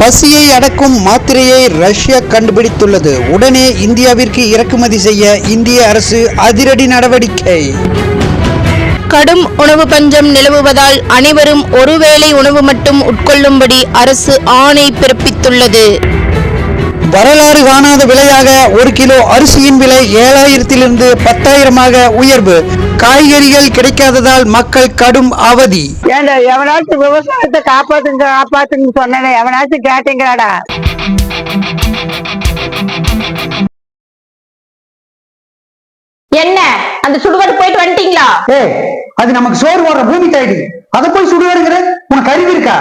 பசியை அடக்கும் மாத்திரையை ரஷ்யா கண்டுபிடித்துள்ளது. உடனே இந்தியாவிற்கு இறக்குமதி செய்ய இந்திய அரசு அதிரடி நடவடிக்கை. கடும் உணவு பஞ்சம் நிலவுவதால் அனைவரும் ஒருவேளை உணவு மட்டும் உட்கொள்ளும்படி அரசு ஆணை பிறப்பித்துள்ளது. வரலாறு காணாத விலையாக 1 கிலோ அரிசியின் விலை 7000 10,000 உயர்வு. காய்கறிகள் கிடைக்காததால் மக்கள் கடும் அவதி. ஏண்டா எவனாச்சும் விவசாயத்தை காப்பாத்துன்னு சொன்னேன், எவனாச்சும் கேட்டீங்களாடா? என்ன அந்த சுடுகாடு போயிட்டு வந்துட்டீங்களா? அது நமக்கு சோறு போடுற பூமி தாயி, அதை போய் சுடுவாருங்கிற உனக்கு அறிவு இருக்கா?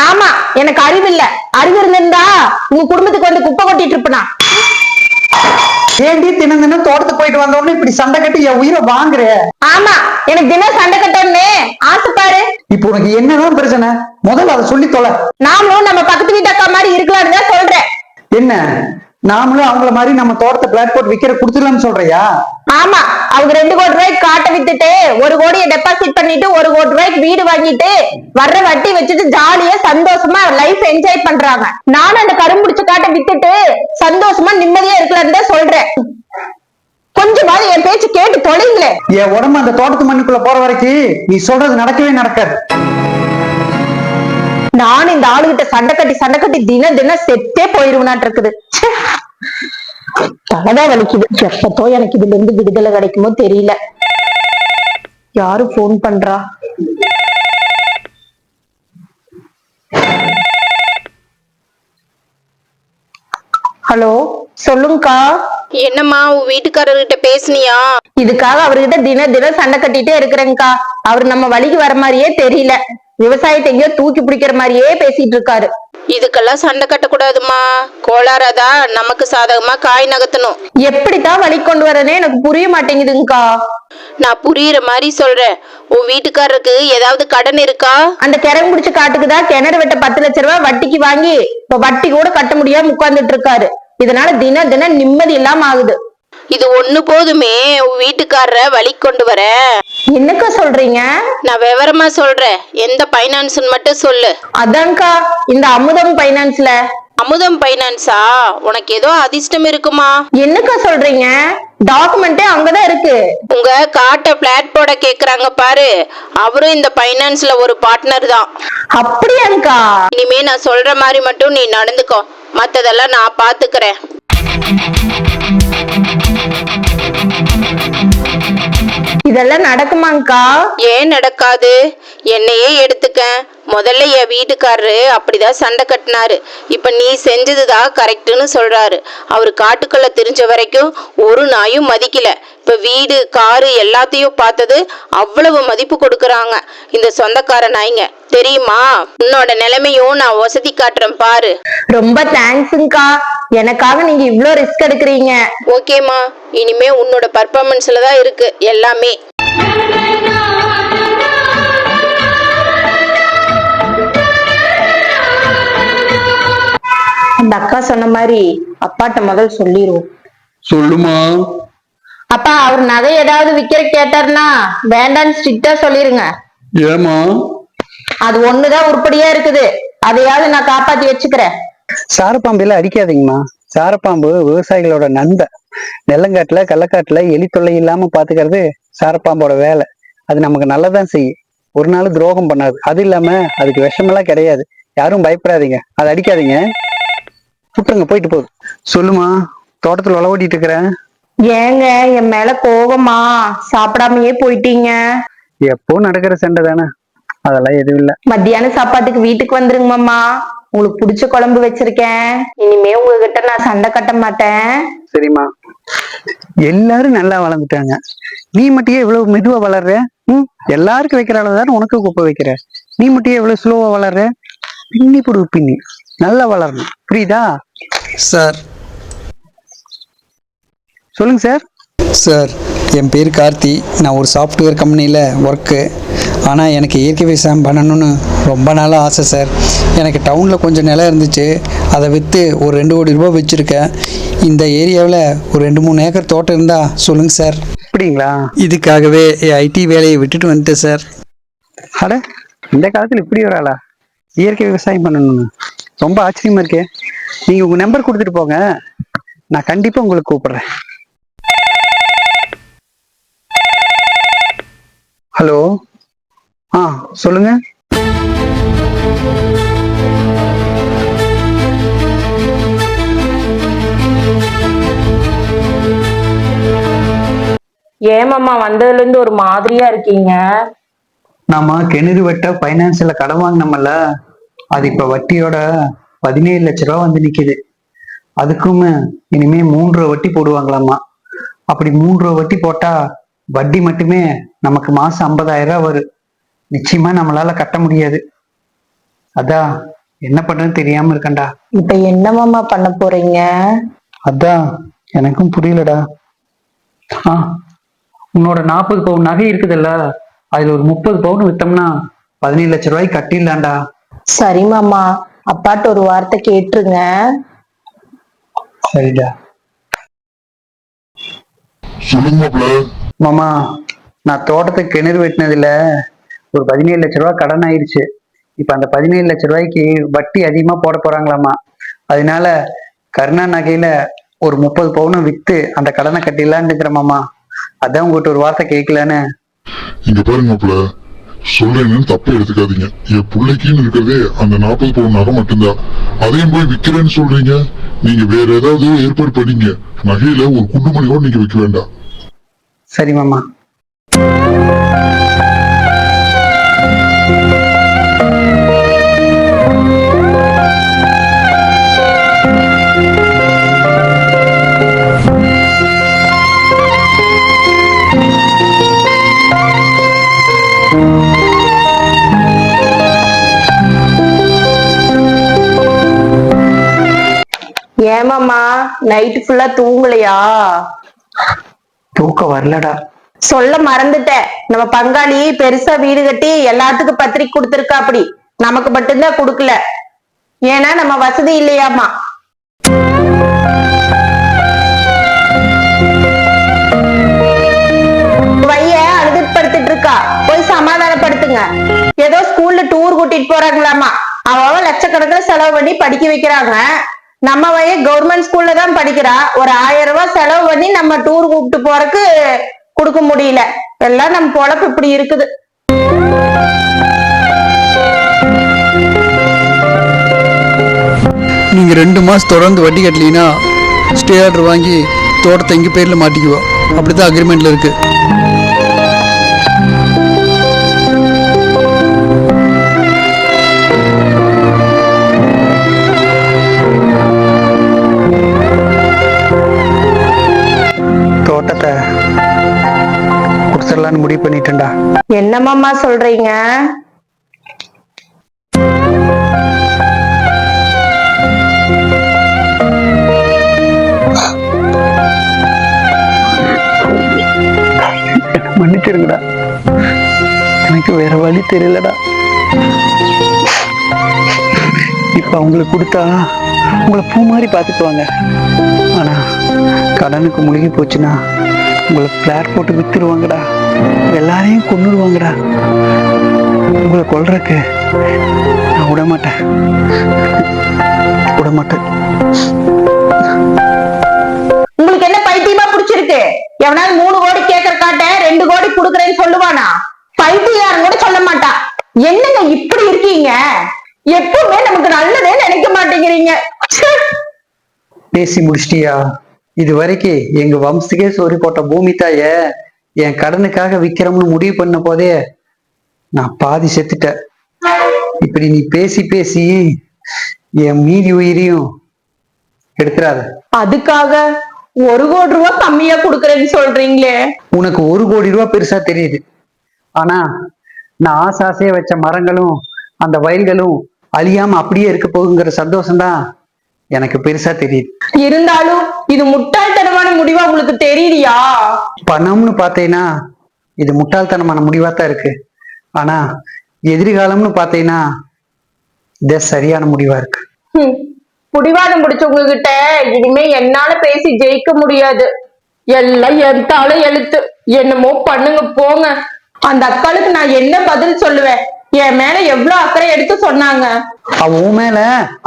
ஆமா, எனக்கு அறிவு இல்ல. அறிவு இருந்திருந்தா உங்க குடும்பத்துக்கு வந்து குப்பை கொட்டிட்டு இருப்பனா? ஏண்டி தினம் தினம் தோட்டத்துக்கு போயிட்டு வந்தோடனே இப்படி சண்டை கட்டி என் உயிரை வாங்குற? ஆமா, எனக்கு தினம் சண்டை கட்டணும்னு ஆசைப்பாரு. இப்ப உனக்கு என்னதான் பிரச்சனை? முதல்ல அதை சொல்லி தொலை. நாமளும் நம்ம பக்கத்து வீட்டு அக்கா மாதிரி இருக்கலாம்னு தான் சொல்றேன். என்ன, நாமளும் அவங்கள மாதிரி நம்ம தோட்டத்தை பிளாட் போட்டு விக்கிற குடுத்துடலாம்னு சொல்றியா? ஆமா, அவங்க 2 கோடி ரூபாய்க்கு காட்டை வித்துட்டு 1 கோடியை டெபாசிட் பண்ணிட்டு 1 கோடி ரூபாய்க்கு வீடு வாங்கிட்டு வர்ற வட்டி வச்சுட்டு ஜாலியா சந்தோஷமா லைஃப் என்ஜாய் பண்றாங்க. நானும் அந்த கரும்புடிச்ச காட்டை வித்துட்டு சந்தோஷமா நிம்மதியா இருக்கலாம்னு தான் சொல்றேன். கொஞ்சமாவது என் பேச்சு கேட்டு தொலைங்களே. என் உடம்பு அந்த தோட்டத்து மண்ணுக்குள்ள போற வரைக்கும் நீ சொல்றது நடக்கவே நடக்காது. நானும் இந்த ஆளுகிட்ட சண்டை கட்டி தினம் தினம் செத்தே போயிருவனாட்டு இருக்குது. தலைதான் வலிக்குது. எப்பத்தோ எனக்கு இதுல இருந்து விடுதலை கிடைக்குமோ தெரியல. யாரு போன் பண்றா? ஹலோ, சொல்லுங்கக்கா. என்னம்மா, உன் வீட்டுக்காரர்கிட்ட பேசுனியா? இதுக்காக அவர்கிட்ட தினம் சண்டை கட்டிட்டே இருக்கிறேங்கக்கா. அவர் நம்ம வழிக்கு வர மாதிரியே தெரியல. விவசாயத்தை எங்கேயோ தூக்கி பிடிக்கிற மாதிரியே பேசிட்டு இருக்காரு. இதுக்கெல்லாம் சண்டை கட்டக்கூடாதுமா. கோளாறாதான் நமக்கு சாதகமா காய் நகர்த்தணும். எப்படித்தான் வழி கொண்டு வரனே எனக்கு புரிய மாட்டேங்குதுங்கக்கா. நான் புரியுற மாதிரி சொல்றேன். உன் வீட்டுக்காரருக்கு ஏதாவது கடன் இருக்கா? அந்த கிணறு முடிச்ச காட்டுக்குதான் கிணறு வெட்ட 10 லட்சம் ரூபாய் வட்டிக்கு வாங்கி இப்ப வட்டி கூட கட்ட முடியாம உட்கார்ந்துட்டு இருக்காரு. இதனால தினம் நிம்மதி இல்லாம ஆகுது. இது ஒண்ணு போதுமே உன் வீட்டுக்காரரை வழி கொண்டு வர. என்னக்கா சொல்றீங்க? நான் விவரமா சொல்றேன். எந்த பைனான்ஸ் மட்டும் சொல்லு. அதான்க்கா, இந்த அமுதம் பைனான்ஸ்ல. அமுதம் பைனான்ஸா? உனக்கு ஏதோ அதிர்ஷ்டம் இருக்குமா? என்னக்கா சொல்றீங்க? டாக்குமெண்டே அங்கதான் இருக்கு. உங்க காட்ட பிளாட் போட கேக்குறாங்க பாரு, அவரும் இந்த பைனான்ஸ்ல ஒரு பார்ட்னர் தான். அப்படியாங்கா? இனிமே நான் சொல்ற மாதிரி மட்டும் நீ நடந்துக்கோ, மத்ததெல்லாம் நான் பாத்துக்கிறேன். இதெல்லாம் நடக்குமாங்கா? ஏன் நடக்காது? என்னையே எடுத்துக்க. முதல்ல என் வீட்டுக்காரரு அப்படிதான் சண்டை கட்டினாரு. இப்ப நீ செஞ்சதுதான் கரெக்ட்னு சொல்றாரு. அவரு காட்டுக்குள்ள தெரிஞ்ச வரைக்கும் ஒரு நாயும் மதிக்கல. இப்ப வீடு காரு எல்லாத்தையும் பார்த்தது அவ்வளவு மதிப்பு கொடுக்கறாங்க இந்த சொந்தக்கார நாய்ங்க, தெரியுமா? உன்னோட நிலைமையும் நான் வசதி காட்டுறேன் பாரு. ரொம்ப தேங்க்ஸ்ங்கா. எனக்காக நீங்க இவ்ளோ ரிஸ்க் எடுக்கிறீங்க. ஓகேமா, இனிமே உன்னோட பர்ஃபார்மன்ஸ்ல தான் இருக்கு எல்லாமே. அந்த அக்கா சொன்ன மாதிரி அப்பாட்ட முதல் சொல்லிடுவோம். சொல்லுமா. அப்பா, அவர் நகை ஏதாவது விக்கிற கேட்டாருன்னா வேண்டான்னு ஸ்ட்ரிக்டா சொல்லிருங்க. ஏமா? அது ஒண்ணுதான் உருப்படியா இருக்குது, அதையாவது நான் காப்பாத்தி வச்சுக்கிறேன். சாரப்பாம்பு எல்லாம் அடிக்காதீங்கம்மா. சாரப்பாம்பு விவசாயிகளோட நண்பன். நெல்லங்காட்டுல கள்ளக்காட்டுல எலி தொல்லை இல்லாம பாத்துக்கிறது சாரப்பாம்போட வேலை. அது நமக்கு நல்லதான் செய்யும், ஒரு நாள் துரோகம் பண்ணாது. அது இல்லாம அதுக்கு விஷமெல்லாம் கிடையாது. யாரும் பயப்படாதீங்க, அதை அடிக்காதீங்க. விட்டுருங்க, போயிட்டு போகுது. சொல்லுமா, தோட்டத்துல உழவட்டிட்டு இருக்கிறேன். ஏங்க என் மேல கோவமா? சாப்பிடாமையே போயிட்டீங்க. எப்போ நடக்கிற சண்டை தானே, அதெல்லாம் எதுவும் இல்ல. மத்தியான சாப்பாட்டுக்கு வீட்டுக்கு வந்துருங்க மாமா. உங்களுக்கு பிடிச்ச குழம்பு வச்சிருக்கேன். இனிமே உங்ககிட்ட நான் சண்டை கட்ட மாட்டேன். சரிம்மா. எல்லாரும் நல்லா வளர்ந்துட்டாங்க, நீ மட்டும் இவ்வளவு மெதுவா வளர்ற? எல்லாருக்கும் வைக்கிற அளவுதான் உனக்கு குப்பை வைக்கிற. நீ மட்டும் எவ்வளவு ஸ்லோவா வளர்ற? பின்னி போடு, பின்னி நல்லா வளரணும், புரியுதா? சார். சொல்லுங்க சார். சார், என் பேர் கார்த்தி. நான் ஒரு சாஃப்ட்வேர் கம்பெனியில் ஒர்க்கு. ஆனால் எனக்கு இயற்கை விவசாயம் பண்ணணும்னு ரொம்ப நாளாக ஆசை சார். எனக்கு டவுனில் கொஞ்சம் நிலம் இருந்துச்சு, அதை விற்று ஒரு 2 கோடி ரூபாய் வச்சுருக்கேன். இந்த ஏரியாவில் ஒரு 2-3 ஏக்கர் தோட்டம் இருந்தால் சொல்லுங்கள் சார். அப்படிங்களா? இதுக்காகவே ஐடி வேலையை விட்டுட்டு வந்துட்டேன் சார். அட, இந்த காலத்தில் இப்படி ஒரு ஆளா இயற்கை விவசாயம் பண்ணணும்னு? ரொம்ப ஆச்சரியமா இருக்கே. நீங்க உங்க நம்பர் கொடுத்துட்டு போங்க, நான் கண்டிப்பா உங்களுக்கு கூப்பிடுறேன். ஹலோ, சொல்லுங்க. ஏமாமா வந்ததுல இருந்து ஒரு மாதிரியா இருக்கீங்க? நாம கிணறு வெட்ட பைனான்ஸ்ல கடன் வாங்கினோம்ல, அது இப்ப வட்டியோட 17 லட்ச ரூபா வந்து நிக்குது. அதுக்கும் இனிமே 3 வட்டி போடுவாங்களாமா. அப்படி 3 வட்டி போட்டா வட்டி மட்டுமே நமக்கு மாசம் 50,000 ரூபாய் வரும். நிச்சயமா நம்மளால கட்ட முடியாது. அதான் என்ன பண்றதுன்னு தெரியாம இருக்கேன்டா. இப்ப என்னமாமா பண்ண போறீங்க? அதான் எனக்கும் புரியலடா. உன்னோட 40 பவுன் நகை இருக்குதுல்ல, அதுல ஒரு 30 பவுன் வித்தோம்னா 17 லட்ச ரூபாய்க்கு கட்டிடலாம்டா. சரி மாமா, அப்பாட்ட ஒரு வார்த்தை கேட்டுருங்க. சரிடா. சொல்லுங்க மாப்ள. மாமா, நான் தோட்டத்துக்கு கிணறு வெட்டினதுல ஒரு 17 லட்ச ரூபாய் கடன் ஆயிடுச்சு. இப்ப அந்த 17 லட்ச ரூபாய்க்கு வட்டி அதிகமா போட போறாங்களாமா. அதனால கருணா நகையில ஒரு 30 பவுனும் வித்து அந்த கடனை கட்டிடலான்னு இருக்கிற மாமா. அதான் உங்ககிட்ட ஒரு வார்த்தை கேட்கலன்னு. இங்க பாருங்க மாப்ள, சொல்றேன்னு தப்பா எடுத்துக்காதீங்க. என் பிள்ளைக்குன்னு இருக்கிறதே அந்த 40 பவுன் நகை மட்டும்தான். அதையும் போய் விக்கிறேன்னு சொல்றீங்க. நீங்க வேற ஏதாவது ஏற்பாடு பண்ணீங்க. நகையில ஒரு குண்டுமணி கூட நீங்க வைக்க வேண்டாம். சரி மாமா. ஏமாமா நைட்டு ஃபுல்லா தூங்கலையா? தூக்கம் வரலடா. சொல்ல மறந்துட்டேன், நம்ம பங்காளி பெருசா வீடு கட்டி எல்லாத்துக்கும் பத்திரிக்கை கொடுத்திருக்கா. அப்படி நமக்கு மட்டும்தான் கொடுக்கல. ஏன்னா நம்ம வசதி இல்லையாமா. வைய அழுதுட்டு படுத்துட்டு இருக்கா, போய் சமாதானப்படுத்துங்க. ஏதோ ஸ்கூல்ல டூர் கூட்டிட்டு போறாங்களாமா. அவ லட்சக்கணக்கில் செலவு பண்ணி படிக்க வைக்கிறாங்க. நம்ம வைய கவர்மெண்ட் ஸ்கூல்ல தான் படிக்கிறா. ஒரு 1000 ரூபாய் செலவு பண்ணி நம்ம டூர் கூப்பிட்டு போறதுக்கு கொடுக்க முடியல. எல்லாம் நம்ம பொழப்பு இப்படி இருக்குது. நீங்க 2 மாசம் தொடர்ந்து வட்டி கட்டலீங்கன்னா ஸ்டே ஆர்டர் வாங்கி தோட்டத்தை எங்க பேர்ல மாட்டிக்குவோம். அப்படித்தான் அக்ரிமெண்ட்ல இருக்கு. தோட்டத்தை குடிச்சிடலான்னு முடிவு பண்ணிட்டேன்டா. என்னமாமா சொல்றீங்க? மன்னிச்சிருங்கடா, எனக்கு வேற வழி தெரியலடா. இப்ப அவங்களுக்கு கொடுத்தா உங்களை பூ மாதிரி பாத்துக்குவாங்க. ஆனா கடனுக்கு முழுகி போச்சுன்னா உங்களை பிளாட் போட்டு வித்துருவாங்கடா. எல்லாரையும் கொன்னுடுவாங்கடா. உங்களை கொல்றதுக்கு நான் விடமாட்டேன். உங்களுக்கு என்ன பைத்தியமா பிடிச்சிருக்கு? எவனால 3 கோடி கேட்கற காட்ட 2 கோடி கொடுக்கறேன்னு சொல்லுவானா? பைத்தியம் கூட சொல்ல மாட்டா. என்னங்க இப்படி இருக்கீங்க? எப்பவுமே நமக்கு நல்லதே நினைக்க மாட்டேங்கிறீங்க. பேசி முடிச்சிட்டியா? இது வரைக்கும் எங்க வம்சத்துக்கே சோறு போட்ட பூமி தாய என் கடனுக்காக விக்கிறோம்னு முடிவு பண்ண போதே நான் பாதி செத்துட்டேன். இப்படி நீ பேசி பேசி என் மீதி உயிரையும் எடுத்துறாத. அதுக்காக 1 கோடி ரூபாய் கம்மியா கொடுக்கறேன்னு சொல்றீங்களே? உனக்கு 1 கோடி ரூபாய் பெருசா தெரியுது. ஆனா நான் ஆசாசையா வச்ச மரங்களும் அந்த வயல்களும் அழியாம அப்படியே இருக்க போகுங்கிற சந்தோஷம்தான் எனக்கு பெருசா தெரியுது. இருந்தாலும் இது முட்டாள்தனமான முடிவா உங்களுக்கு தெரியலையா? பணம்னு பார்த்தீங்கன்னா இது முட்டாள்தனமான முடிவா தான் இருக்கு. ஆனா எதிர்காலம்னு பார்த்தீங்கன்னா இது சரியான முடிவா இருக்கு. புடிவாதம் பிடிச்சவங்க கிட்ட இனிமே என்னால பேசி ஜெயிக்க முடியாது. எல்லாம் எழுத்தால எழுத்து. என்னமோ பண்ணுங்க போங்க. அந்த அக்காளுக்கு நான் என்ன பதில் சொல்லுவேன்? என் மேல எவ்வளவு அக்கறை எடுத்து சொன்னாங்க. அவ உன் மேல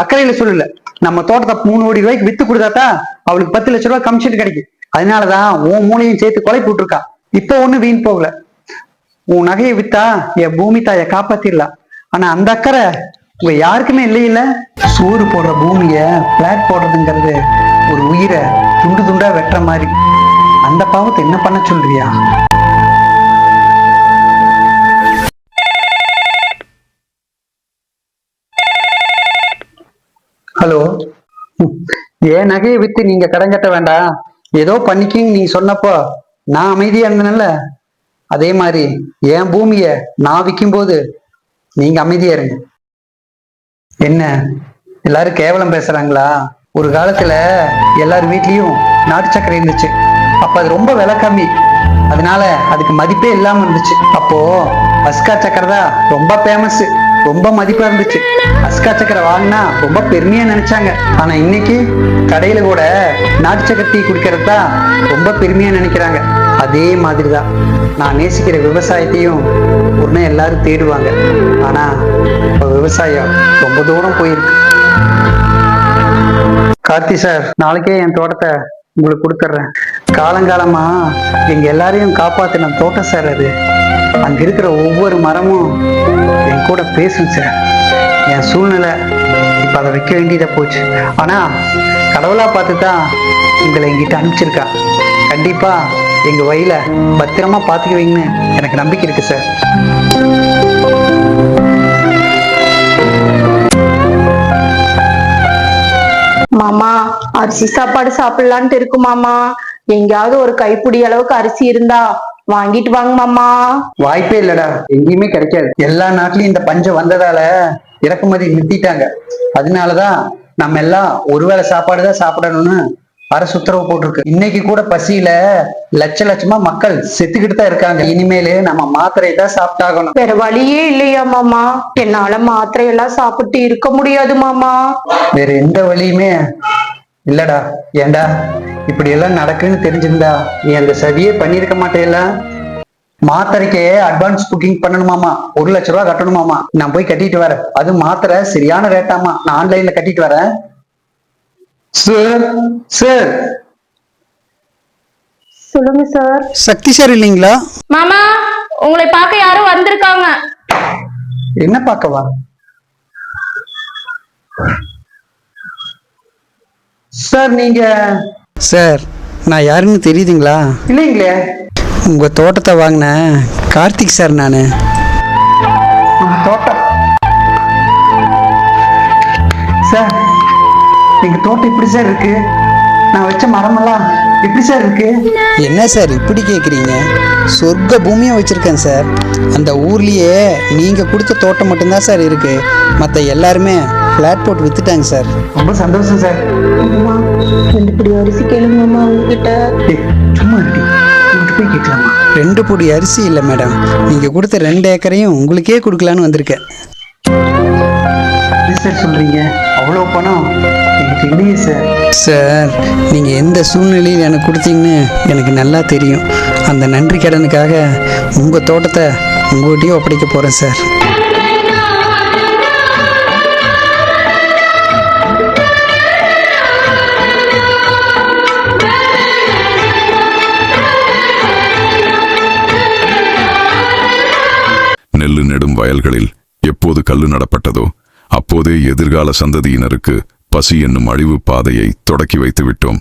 அக்கறையில சொல்லல, நம்ம தோட்டத்தை 3 கோடி ரூபாய்க்கு வித்து கொடுத்தாத்தா அவளுக்கு 10 லட்சம் ரூபாய் கமிஷன் கிடைக்கும். அதனாலதான் உன் மூளையும் சேர்த்து கொலை போட்டிருக்கா. இப்ப ஒண்ணு வீண் போகல. உன் நகையை வித்தா என் பூமி தாயை காப்பாத்திடலாம். ஆனா அந்த அக்கறை உங்க யாருக்குமே இல்லையில. சோறு போடுற பூமிய பிளாட் போடுறதுங்கிறது ஒரு உயிரை துண்டு துண்டா வெட்டுற மாதிரி. அந்த பாவத்தை என்ன பண்ண சொல்றியா? ஹலோ, என் நகையை வித்து நீங்க கடன் கட்ட வேண்டாம், ஏதோ பண்ணிக்கின்னு நீ சொன்னப்போ நான் அமைதியா இருந்தேன்ல, அதே மாதிரி என் பூமிய நான் விற்கும் போது நீங்க அமைதியா இருங்க. என்ன எல்லாரும் கேவலம் பேசுறாங்களா? ஒரு காலத்துல எல்லாரும் வீட்லயும் நாட்டு சக்கரை இருந்துச்சு. அப்ப அது ரொம்ப விலை கம்மி, அதனால அதுக்கு மதிப்பே இல்லாம இருந்துச்சு. அப்போ அஸ்கா சக்கரை தான் ரொம்ப ஃபேமஸ், ரொம்ப மதிப்பா இருந்துச்சு. அஸ்கா சக்கரை வாங்கினா ரொம்ப பெருமையா நினைச்சாங்க. ஆனா இன்னைக்கு கடையில கூட நாட்டு சக்கரை டீ குடிக்கிறது தான் ரொம்ப பெருமையா நினைக்கிறாங்க. அதே மாதிரிதான் நான் நேசிக்கிற விவசாயத்தையும் உடனே எல்லாரும் தேடுவாங்க. ஆனா இப்ப விவசாயம் ரொம்ப தூரம் போயிருக்கு. கார்த்தி சார், நாளைக்கே என் தோட்டத்தை உங்களுக்கு கொடுத்துட்றேன். காலங்காலமா எங்க எல்லாரையும் காப்பாத்தின தோட்டம் சார் அது. அங்க இருக்கிற ஒவ்வொரு மரமும் என் கூட பேசும் சார். என் சூழ்நிலை இப்ப அதை வைக்க வேண்டியதா போச்சு. ஆனா கடவுளா பார்த்துதான் உங்களை எங்கிட்ட அனுப்பிச்சிருக்கா. கண்டிப்பா எங்க வயல பத்திரமா பாத்துக்குவீங்கன்னு எனக்கு நம்பிக்கை இருக்கு சார். மாமா, அரிசி சாப்பாடு சாப்பிடலான்ட்டு இருக்கு மாமா. எங்கேயாவது ஒரு கைப்பிடி அளவுக்கு அரிசி இருந்தா வாங்கிட்டு வாங்க மாமா. வாய்ப்பே இல்லடா, எங்கேயுமே கிடைக்காது. எல்லா நாட்டிலயும் இந்த பஞ்சம் வந்ததால இறக்குமதி நிறுத்திட்டாங்க. அதனாலதான் நம்ம எல்லாம் ஒருவேளை சாப்பாடுதான் சாப்பிடணும்னு அரசு உத்தரவு போட்டிருக்கு. இன்னைக்கு கூட பசியில லட்சமா மக்கள் செத்துக்கிட்டு தான் இருக்காங்க. இனிமேலு நம்ம மாத்திரை தான் சாப்பிட்டாகணும். வேற வழியே இல்லையா மாமா? என்னால மாத்திரை எல்லாம் சாப்பிட்டு இருக்க முடியாது மாமா. வேற எந்த வழியுமே இல்லடா. ஏண்டா இப்படி எல்லாம் நடக்குன்னு தெரிஞ்சிருந்தா நீ அந்த சதியே பண்ணிருக்க மாட்டேல. மாத்திரைக்கே அட்வான்ஸ் புக்கிங் பண்ணணுமாமா, 1 லட்சம் ரூபாய் கட்டணுமாமா. நான் போய் கட்டிட்டு வரேன். அது மாத்திரை சரியான ரேட்டாமா, நான் ஆன்லைன்ல கட்டிட்டு வரேன். Sir sir. சொல்லுங்க சார். சக்தி சார் இல்லைங்களா? மாமா, உங்களை பார்க்க யாரும் வந்திருக்காங்க. என்ன பார்க்கவா? சார் நீங்க? சார், நான் யாருன்னு தெரியுதுங்களா? இல்லைங்களே. உங்க தோட்டத்தை வாங்கின கார்த்திக் சார் நானு. தோட்டம் சார், எங்க தோட்டம் இப்படி சார் இருக்கு. நான் வச்ச மரமெல்லாம் எப்படி சார் இருக்கு? என்ன சார் இப்படி கேட்குறீங்க? சொர்க்க பூமியாக வச்சுருக்கேன் சார். அந்த ஊர்லேயே நீங்கள் கொடுத்த தோட்டம் மட்டும்தான் சார் இருக்கு. மற்ற எல்லாருமே ஃப்ளாட் போட்டு வித்துட்டாங்க சார். ரொம்ப சந்தோஷம் சார். 2 பிடி அரிசி கேளுங்க மாமா உங்ககிட்ட. சும்மா இருக்கு, உங்ககிட்ட போய் கேட்கலாமா? 2 பொடி அரிசி இல்லை மேடம், நீங்கள் கொடுத்த 2 ஏக்கரையும் உங்களுக்கே கொடுக்கலான்னு வந்திருக்கேன். சார் சொல்றீங்க? அவ்வளோ பணம் எனக்கு இல்லையே சார். சார், நீங்கள் எந்த சூழ்நிலையில் எனக்கு கொடுத்தீங்கன்னு எனக்கு நல்லா தெரியும். அந்த நன்றி கடனுக்காக உங்கள் தோட்டத்தை உங்கள்கிட்டயே ஒப்படைக்க போகிறேன் சார். நெல்லு நெடும் வயல்களில் எப்போது கல்லு நடப்பட்டதோ அப்போதே எதிர்கால சந்ததியினருக்கு பசி என்னும் அழிவு பாதையை தொடக்கி வைத்து விட்டோம்.